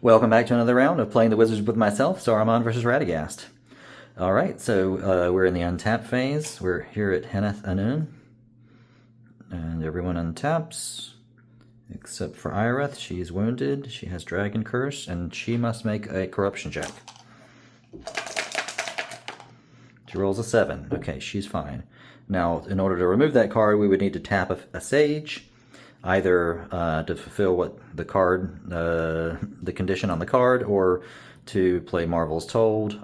Welcome back to another round of playing the Wizards with myself, Saruman versus Radagast. Alright, so we're in the untap phase. We're here at Henneth Anun. And everyone untaps, except for Ioreth. She's wounded, she has Dragon Curse, and she must make a corruption check. She rolls a 7. Okay, she's fine. Now, in order to remove that card, we would need to tap a Sage, either to fulfill what the card, the condition on the card, or to play Marvel's Told.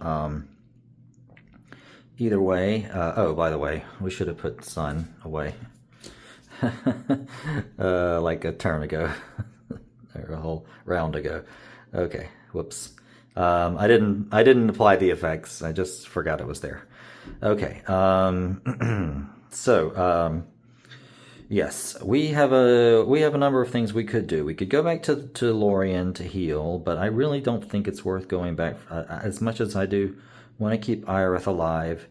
Either way, oh, by the way, we should have put Sun away. Like a turn ago, or a whole round ago. Okay, whoops. I didn't apply the effects. I just forgot it was there. Okay. Yes, we have a number of things we could do. We could go back to Lorien to heal, but I really don't think it's worth going back. As much as I do want to keep Ioreth alive,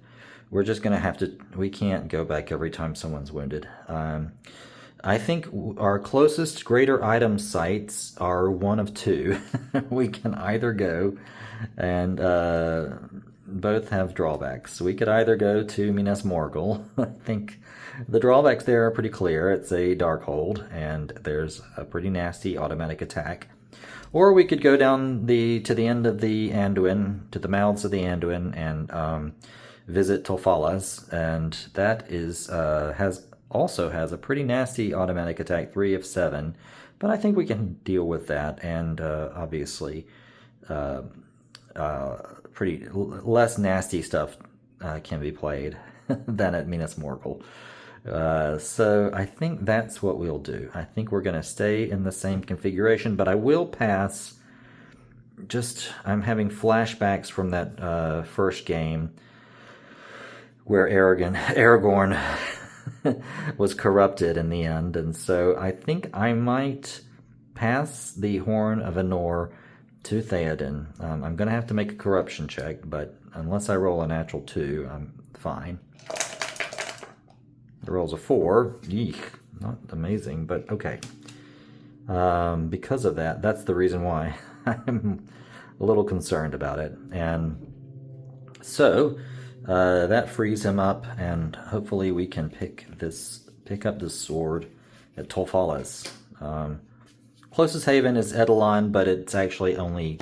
we're just going to have to. We can't go back every time someone's wounded. I think our closest greater item sites are one of two. We can either go and both have drawbacks. We could either go to Minas Morgul. I think the drawbacks there are pretty clear. It's a Darkhold, and there's a pretty nasty automatic attack. Or we could go down to the end of the Anduin, to the mouths of the Anduin, and visit Tolfalas, and that is also has a pretty nasty automatic attack, 3 of 7. But I think we can deal with that, and obviously pretty less nasty stuff can be played than at Minas Morgul. So I think that's what we'll do. I think we're going to stay in the same configuration, but I will pass. I'm having flashbacks from that first game where Aragorn was corrupted in the end, and so I think I might pass the Horn of Anor to Théoden. I'm going to have to make a corruption check, but unless I roll a natural 2, I'm fine. It rolls a 4. Yeek. Not amazing, but okay. Because of that, that's the reason why I'm a little concerned about it. And so that frees him up, and hopefully we can pick up this sword at Tolfalas. Closest haven is Edelon, but it's actually only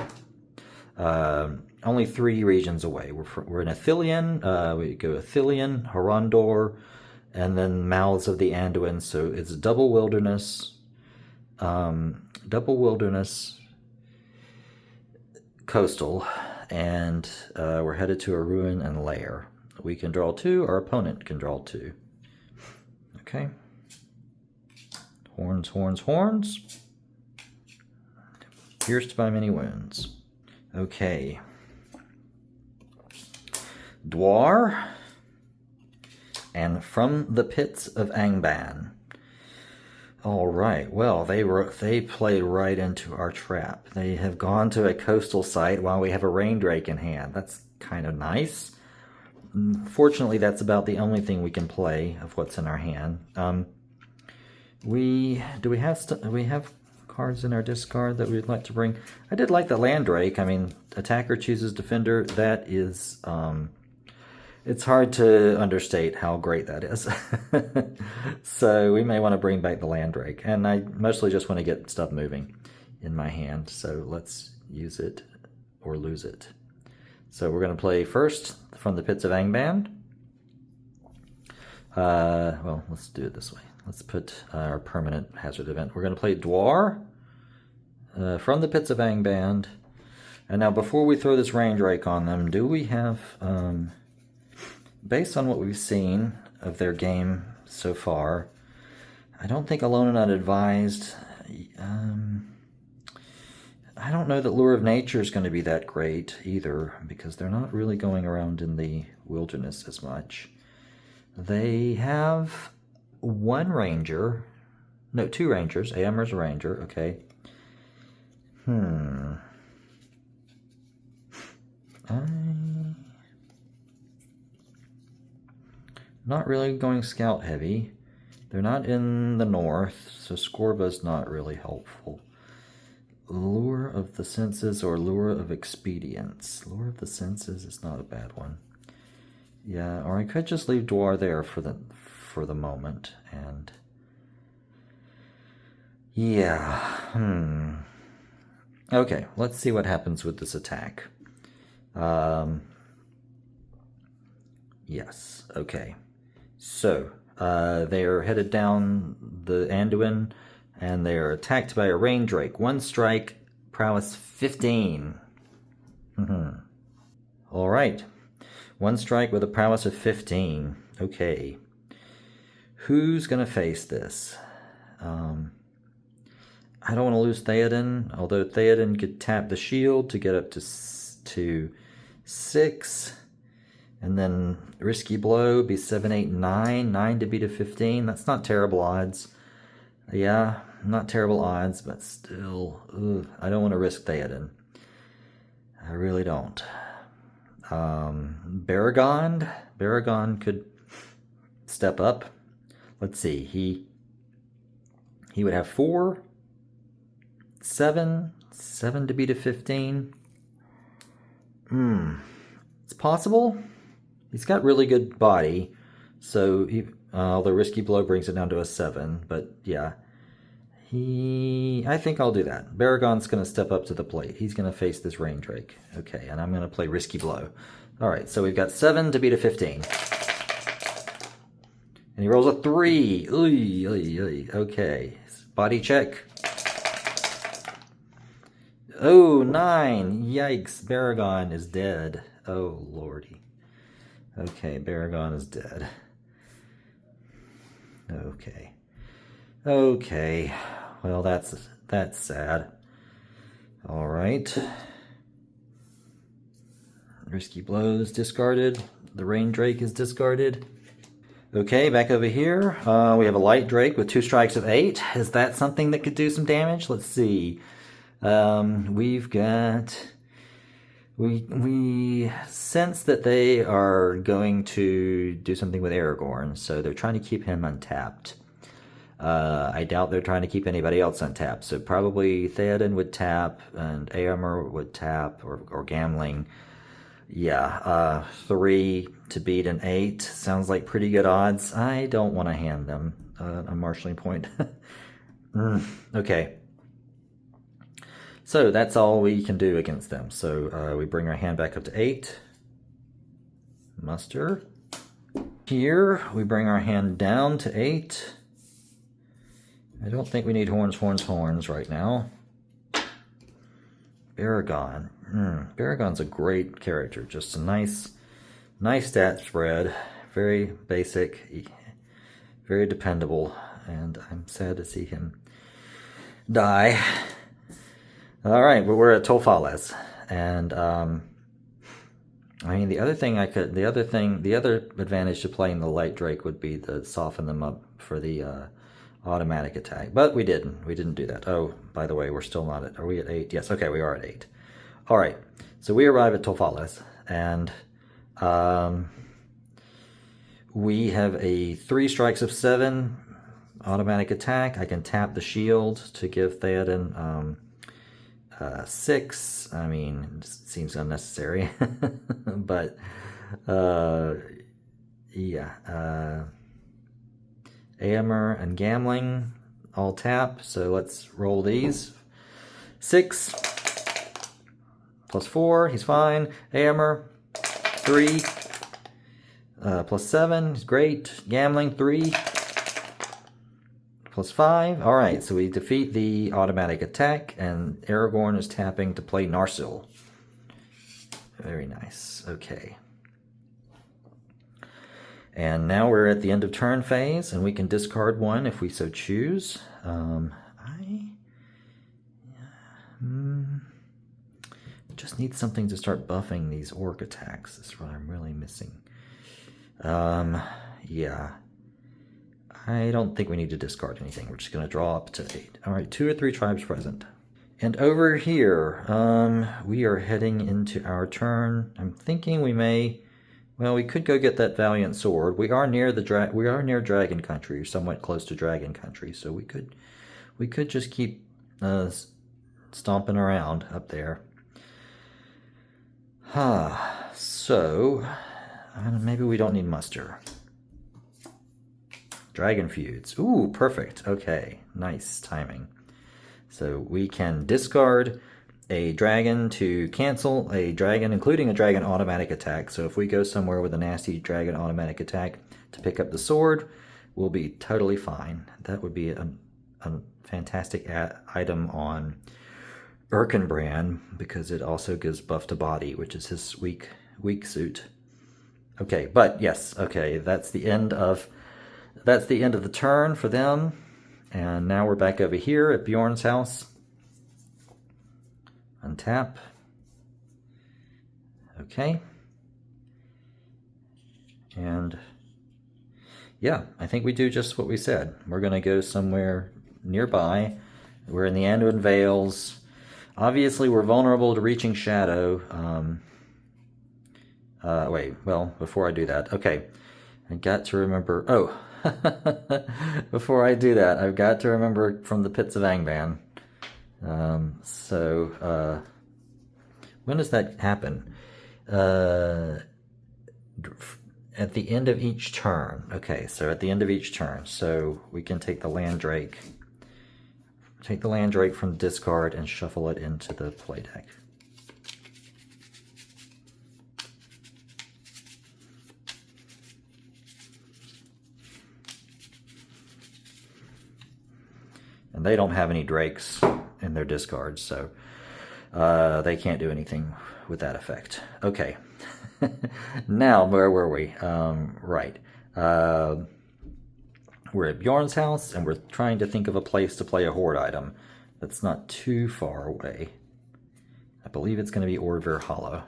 3 regions away. We're in Athilion. We go Athilion, Harondor, and then mouths of the Anduin. So it's double wilderness, coastal, and we're headed to a ruin and lair. We can draw 2. Our opponent can draw 2. Okay. Horns, horns, horns. Pierced by many wounds. Okay. Dwarf. And from the pits of Angmar. All right. Well, they played right into our trap. They have gone to a coastal site while we have a rain drake in hand. That's kind of nice. Fortunately, that's about the only thing we can play of what's in our hand. We have cards in our discard that we'd like to bring. I did like the land drake. I mean, attacker chooses defender. That is, it's hard to understate how great that is. So we may want to bring back the land drake. And I mostly just want to get stuff moving in my hand. So let's use it or lose it. So we're going to play first from the pits of Angmar. Well, let's do it this way. Let's put our permanent hazard event. We're going to play Dwarf from the pits of Angmar. And now before we throw this rain drake on them, do we have... based on what we've seen of their game so far, I don't think Alone and Unadvised. I don't know that Lure of Nature is going to be that great either, because they're not really going around in the wilderness as much. They have 1 ranger. No, 2 rangers. Éomer's a ranger, okay. Not really going scout heavy. They're not in the north, so Scorba's not really helpful. Lure of the senses or lure of expedience. Lure of the senses is not a bad one. Yeah, or I could just leave Dwarf there for the moment, and yeah, Okay, let's see what happens with this attack. Yes, okay. So, they are headed down the Anduin, and they are attacked by a rain drake. One strike, prowess 15. All right. One strike with a prowess of 15. Okay. Who's going to face this? I don't want to lose Théoden, although Théoden could tap the shield to get up to 6. And then risky blow be 7, 8, 9. 9 to beat a 15. That's not terrible odds. Yeah, not terrible odds, but still, I don't want to risk Théoden. I really don't. Baragon could step up. Let's see. He would have 4, 7 to beat a 15. It's possible. He's got really good body, so the risky blow brings it down to a 7. But yeah, I think I'll do that. Baragon's going to step up to the plate. He's going to face this rain drake. Okay, and I'm going to play risky blow. All right, so we've got 7 to beat a 15. And he rolls a 3. Okay, body check. Oh, 9. Yikes, Baragon is dead. Oh, lordy. Okay, Baragon is dead. Okay. Well, that's sad. All right. Risky blows discarded. The rain drake is discarded. Okay, back over here, we have a light drake with 2 strikes of 8. Is that something that could do some damage? Let's see. We've got... We sense that they are going to do something with Aragorn, so they're trying to keep him untapped. I doubt they're trying to keep anybody else untapped, so probably Théoden would tap, and Angmar would tap, or Gambling. Yeah, 3 to beat an 8 sounds like pretty good odds. I don't want to hand them a marshalling point. Okay. So that's all we can do against them. So we bring our hand back up to 8. Muster. Here, we bring our hand down to 8. I don't think we need horns right now. Baragon. Baragon's a great character. Just a nice stat spread. Very basic. Very dependable. And I'm sad to see him die. All right, we're at Tolfalas, and I mean the other advantage to playing the light drake would be to soften them up for the automatic attack, but we didn't do that. Oh, by the way, we're still not at. Are we at 8? Yes. Okay, we are at 8. All right, so we arrive at Tolfalas, and we have a 3 strikes of 7 automatic attack. I can tap the shield to give Théoden 6. I mean, it seems unnecessary, but yeah. Angmar and Gambling all tap, so let's roll these. 6 plus 4, he's fine. Angmar 3 plus 7, he's great. Gambling 3 plus 5. All right, so we defeat the automatic attack, and Aragorn is tapping to play Narsil. Very nice. Okay. And now we're at the end of turn phase, and we can discard 1 if we so choose. I just need something to start buffing these orc attacks. That's what I'm really missing. Yeah. I don't think we need to discard anything. We're just going to draw up to 8. All right, 2 or 3 tribes present. And over here, we are heading into our turn. I'm thinking we may... Well, we could go get that valiant sword. We are near Dragon Country, somewhat close to Dragon Country, so we could just keep stomping around up there. So, maybe we don't need muster. Dragon feuds. Ooh, perfect. Okay, nice timing. So we can discard a dragon to cancel a dragon, including a dragon automatic attack. So if we go somewhere with a nasty dragon automatic attack to pick up the sword, we'll be totally fine. That would be a fantastic item on Erkenbrand, because it also gives buff to body, which is his weak suit. Okay, but yes, okay, that's the end of the turn for them. And now we're back over here at Beorn's house. Untap. Okay. And yeah, I think we do just what we said. We're going to go somewhere nearby. We're in the Anduin Vales. Obviously, we're vulnerable to reaching shadow. Before I do that, okay. I got to remember... before I do that, I've got to remember from the Pits of Angmar. When does that happen? At the end of each turn. Okay, so at the end of each turn. So we can take the Landdrake. Take the Landdrake from the discard and shuffle it into the play deck. And they don't have any drakes in their discards, so they can't do anything with that effect. Okay. Now, where were we? Right. We're at Beorn's house, and we're trying to think of a place to play a horde item that's not too far away. I believe it's going to be Orgvir Hollow.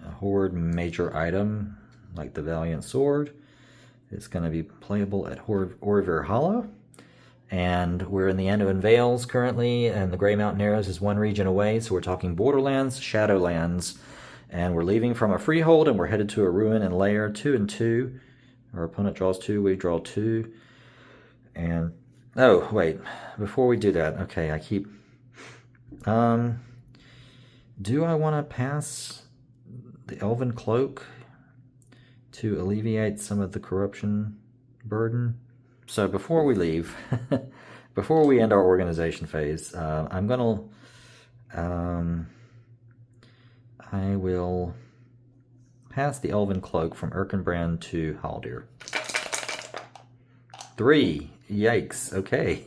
A horde major item, like the Valiant Sword, is going to be playable at Orgvir Hollow. And we're in the Anduin Vales currently, and the Grey Mountain Narrows is one region away, so we're talking Borderlands, Shadowlands, and we're leaving from a freehold, and we're headed to a ruin and lair, 2 and 2. Our opponent draws 2, we draw 2. And, oh, wait, before we do that, okay, I keep... do I want to pass the Elven Cloak to alleviate some of the corruption burden? So before we leave, before we end our organization phase, I will pass the Elven Cloak from Erkenbrand to Haldir. 3. Yikes. Okay.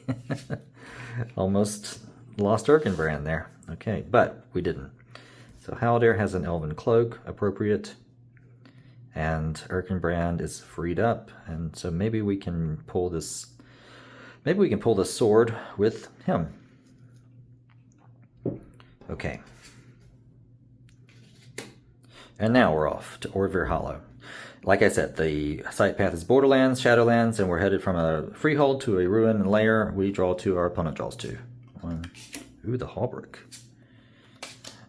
Almost lost Erkenbrand there. Okay, but we didn't. So Haldir has an Elven Cloak, appropriate. And Erkenbrand is freed up, and so maybe we can pull this. Maybe we can pull the sword with him. Okay. And now we're off to Orgvir Hollow. Like I said, the site path is Borderlands, Shadowlands, and we're headed from a freehold to a ruin and lair. We draw 2, our opponent draws 2. 1. Ooh, the Hallbrook.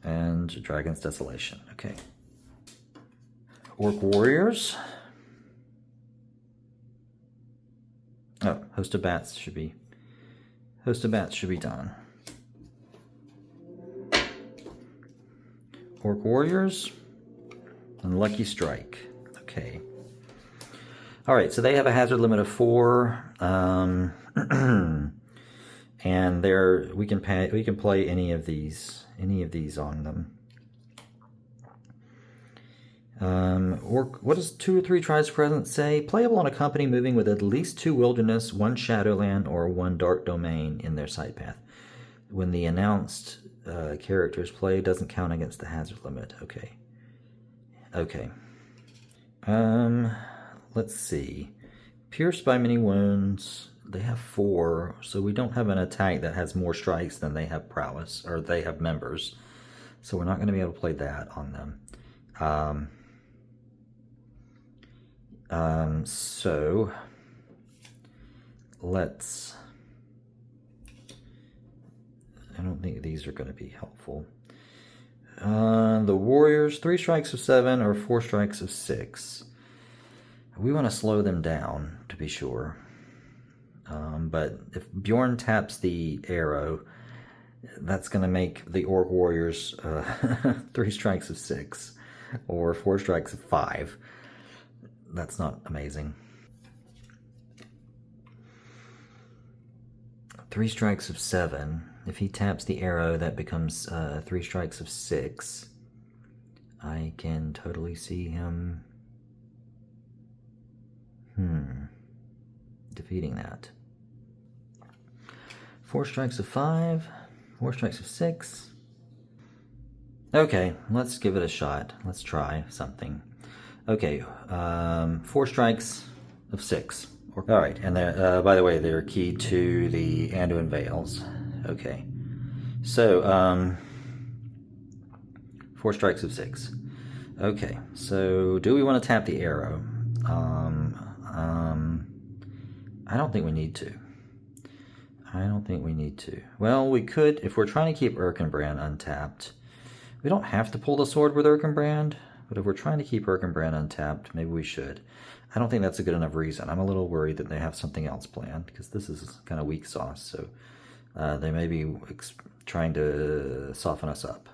And Dragon's Desolation. Okay. Orc Warriors. Oh, Host of Bats should be done. Orc Warriors and Lucky Strike. Okay. All right, so they have a hazard limit of 4, and we can play any of these on them. What does 2 or 3 tribes present say? Playable on a company moving with at least 2 wilderness, 1 shadowland, or 1 dark domain in their site path. When the announced characters play, doesn't count against the hazard limit. Okay. Okay. Let's see. Pierced by many wounds. They have 4, so we don't have an attack that has more strikes than they have prowess, or they have members. So we're not going to be able to play that on them. So let's... I don't think these are going to be helpful. The Warriors, 3 strikes of 7 or 4 strikes of 6. We want to slow them down, to be sure. But if Beorn taps the arrow, that's going to make the Orc Warriors 3 strikes of 6 or 4 strikes of 5. That's not amazing. 3 strikes of 7. If he taps the arrow, that becomes 3 strikes of 6. I can totally see him defeating that. 4 strikes of 5, 4 strikes of 6. Okay, let's give it a shot. Let's try something. Okay, 4 strikes of 6. Alright, and by the way, they're key to the Anduin Vales. Okay, so 4 strikes of 6. Okay, so do we want to tap the arrow? I don't think we need to. Well, we could, if we're trying to keep Erkenbrand untapped. We don't have to pull the sword with Erkenbrand, but if we're trying to keep Erkenbrand untapped, maybe we should. I don't think that's a good enough reason. I'm a little worried that they have something else planned, because this is kind of weak sauce, so they may be trying to soften us up.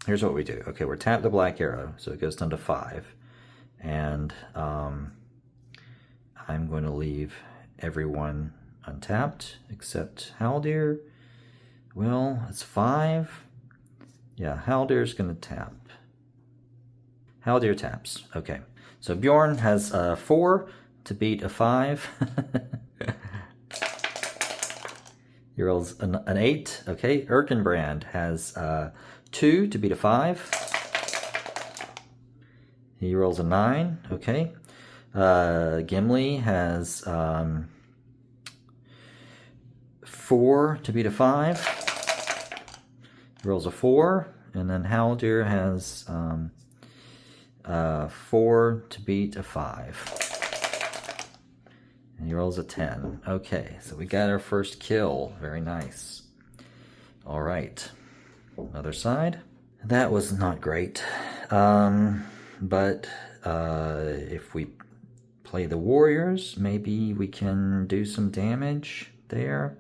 Here's what we do. Okay, we're tapped the black arrow, so it goes down to 5. And I'm going to leave everyone untapped except Haldir. Well, it's 5. Yeah, Haldir's going to tap. Haldir taps. Okay, so Beorn has 4 to beat a 5. He rolls an 8. Okay, Erkenbrand has 2 to beat a 5. He rolls a 9. Okay. Gimli has 4 to beat a 5. He rolls a 4. And then Haldir has 4 to beat a 5. And he rolls a 10. Okay, so we got our first kill. Very nice. All right. Other side. That was not great. But if we play the warriors, maybe we can do some damage there.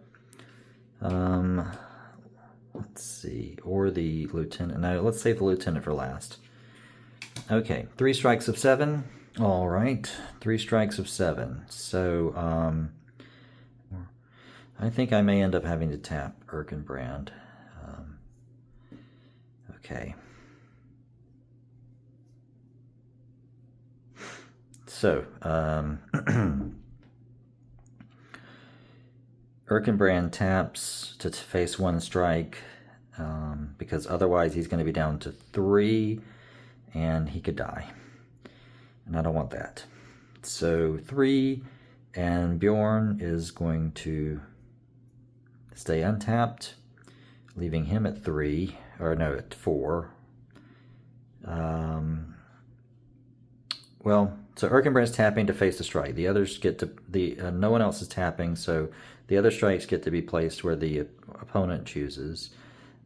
Let's see. Or the lieutenant. No, let's save the lieutenant for last. Okay, 3 strikes of 7. All right, 3 strikes of 7. So, I think I may end up having to tap Erkenbrand. Okay. So, Erkenbrand taps to face 1 strike, because otherwise he's going to be down to 3, and he could die. And I don't want that. So 3, and Beorn is going to stay untapped, leaving him at 3, or no, at 4. Well, so Erkenbrand's tapping to face the strike. The others get to no one else is tapping, so the other strikes get to be placed where the opponent chooses.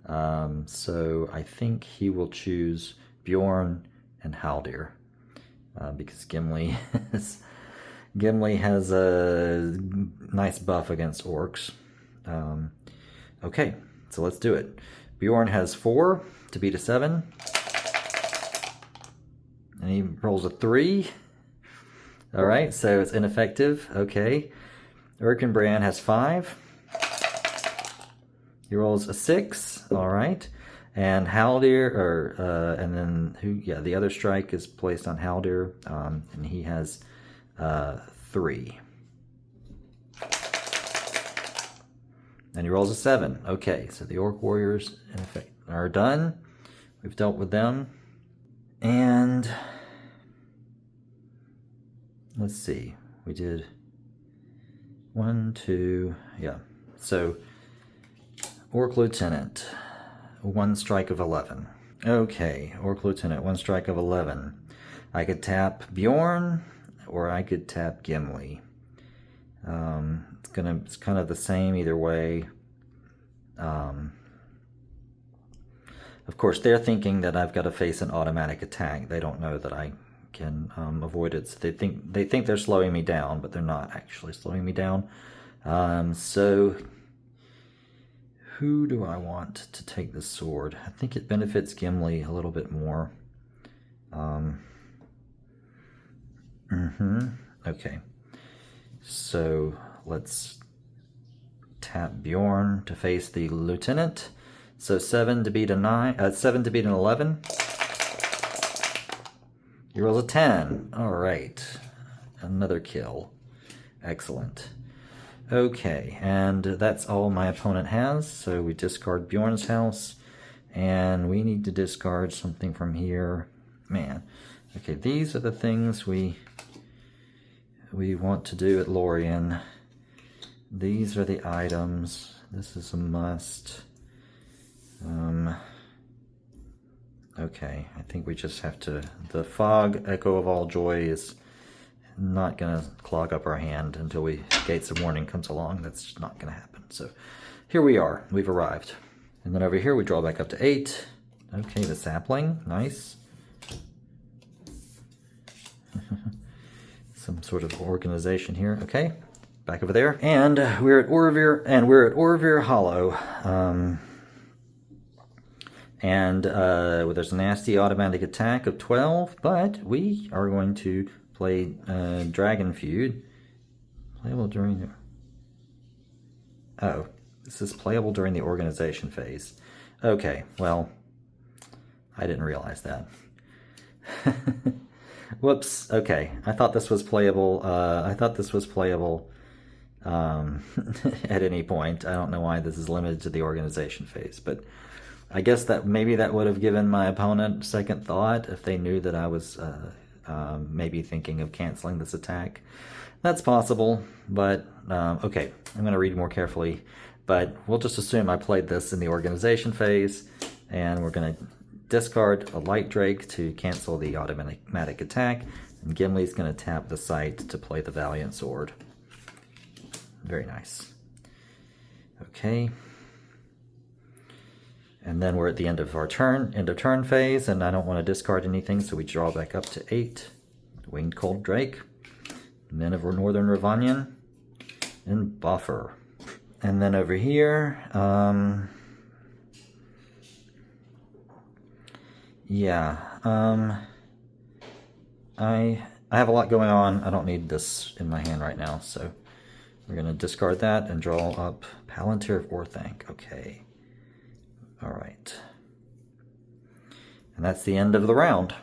So I think he will choose Beorn and Haldir, because Gimli has a nice buff against orcs. Okay, so let's do it. Beorn has 4 to beat a 7. And he rolls a 3. All right, so it's ineffective. Okay. Erkenbrand has 5. He rolls a 6. All right. And Haldir, and then the other strike is placed on Haldir, and he has 3. And he rolls a 7. Okay, so the Orc Warriors, in effect, are done. We've dealt with them. And let's see, we did 1, 2, yeah. So Orc Lieutenant, 1 strike of 11. Okay, Orc Lieutenant, 1 strike of 11. I could tap Beorn, or I could tap Gimli. It's kind of the same either way. Of course, they're thinking that I've got to face an automatic attack. They don't know that I can avoid it. So they think they're slowing me down, but they're not actually slowing me down. So who do I want to take the sword? I think it benefits Gimli a little bit more. Okay, so let's tap Beorn to face the lieutenant. So 7 to beat a 7 to beat an 11. He rolls a 10. All right, another kill. Excellent. Okay, and that's all my opponent has. So we discard Beorn's house, and we need to discard something from here. Man, okay, these are the things we want to do at Lorien. These are the items. This is a must. Okay, I think we just have to... The Fog Echo of All Joy is not going to clog up our hand until Gates of Warning comes along. That's just not going to happen. So here we are. We've arrived. And then over here we draw back up to 8. Okay, the sapling. Nice. Some sort of organization here. Okay, back over there. And we're at Orvir Hollow. There's a nasty automatic attack of 12, but we are going to play Dragon Feud. Playable during the... Oh, this is playable during the organization phase. Okay, well, I didn't realize that. Whoops. Okay, I thought this was playable. At any point. I don't know why this is limited to the organization phase, but I guess that maybe that would have given my opponent second thought if they knew that I was maybe thinking of canceling this attack. That's possible, but okay, I'm going to read more carefully. But we'll just assume I played this in the organization phase, and we're going to discard a Light Drake to cancel the automatic attack, and Gimli's going to tap the site to play the Valiant Sword. Very nice. Okay. And then we're at the end of our turn, end of turn phase, and I don't want to discard anything, so we draw back up to 8. Winged Cold Drake, Men of Northern Ravanian, and Buffer. And then over here, I have a lot going on. I don't need this in my hand right now, so we're going to discard that and draw up Palantir of Orthanc. Okay. All right. And that's the end of the round.